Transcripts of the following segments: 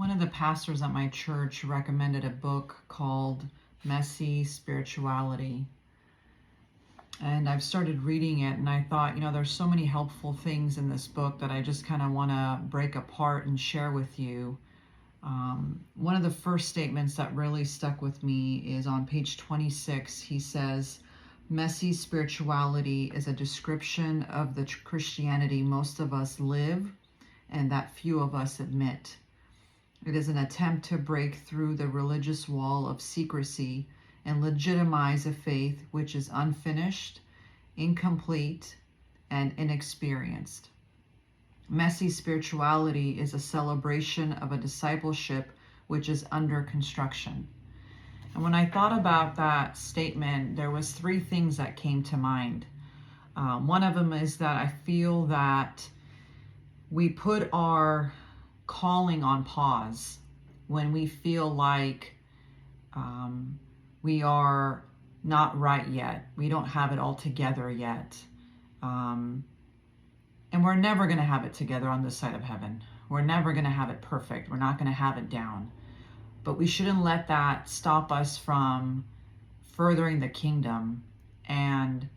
One of the pastors at my church recommended a book called Messy Spirituality. And I've started reading it, and I thought, there's so many helpful things in this book that I just kind of want to break apart and share with you. One of the first statements that really stuck with me is on page 26. He says, "Messy spirituality is a description of the Christianity most of us live and that few of us admit. It is an attempt to break through the religious wall of secrecy and legitimize a faith which is unfinished, incomplete, and inexperienced. Messy spirituality is a celebration of a discipleship which is under construction." And when I thought about that statement, there was three things that came to mind. One of them is that I feel that we put our calling on pause when we feel like we are not right yet. We don't have it all together yet. And we're never going to have it together on this side of heaven. We're never going to have it perfect. We're not going to have it down. But we shouldn't let that stop us from furthering the kingdom and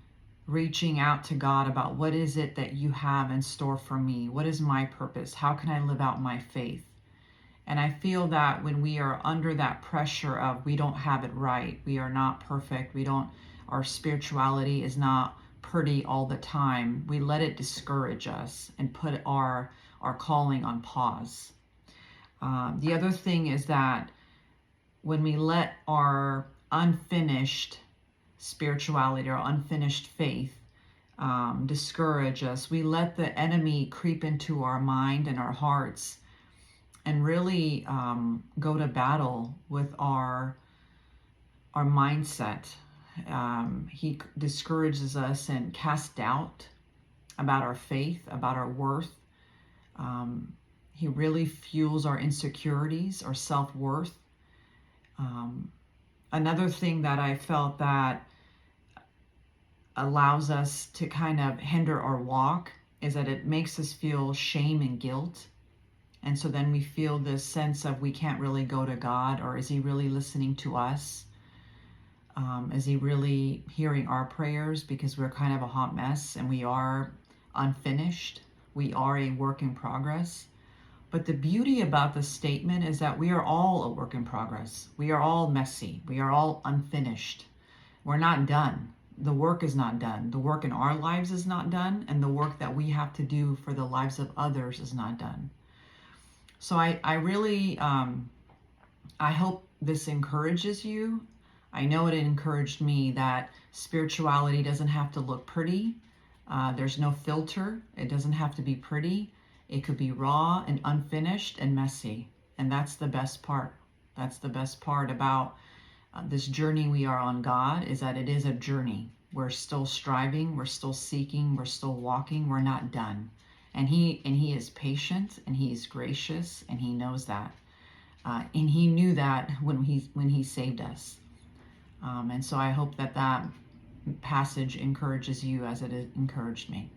reaching out to God about what is it that you have in store for me? What is my purpose? How can I live out my faith? And I feel that when we are under that pressure of we don't have it right, we are not perfect, our spirituality is not pretty all the time, we let it discourage us and put our calling on pause. The other thing is that when we let our unfinished spirituality or unfinished faith discourage us, we let the enemy creep into our mind and our hearts and really go to battle with our mindset. He discourages us and casts doubt about our faith, about our worth. He really fuels our insecurities, our self-worth. Another thing that I felt that allows us to kind of hinder our walk is that it makes us feel shame and guilt. And so then we feel this sense of we can't really go to God, or is he really listening to us? Is he really hearing our prayers? Because we're kind of a hot mess and we are unfinished. We are a work in progress. But the beauty about this statement is that we are all a work in progress. We are all messy. We are all unfinished. We're not done. The work is not done. The work in our lives is not done. And the work that we have to do for the lives of others is not done. So I really, I hope this encourages you. I know it encouraged me that spirituality doesn't have to look pretty. There's no filter. It doesn't have to be pretty. It could be raw and unfinished and messy. And that's the best part. That's the best part about this journey we are on God, is that it is a journey. We're still striving. We're still seeking. We're still walking. We're not done. And he is patient and he is gracious and he knows that. And he knew that when he saved us. And so I hope that passage encourages you as it encouraged me.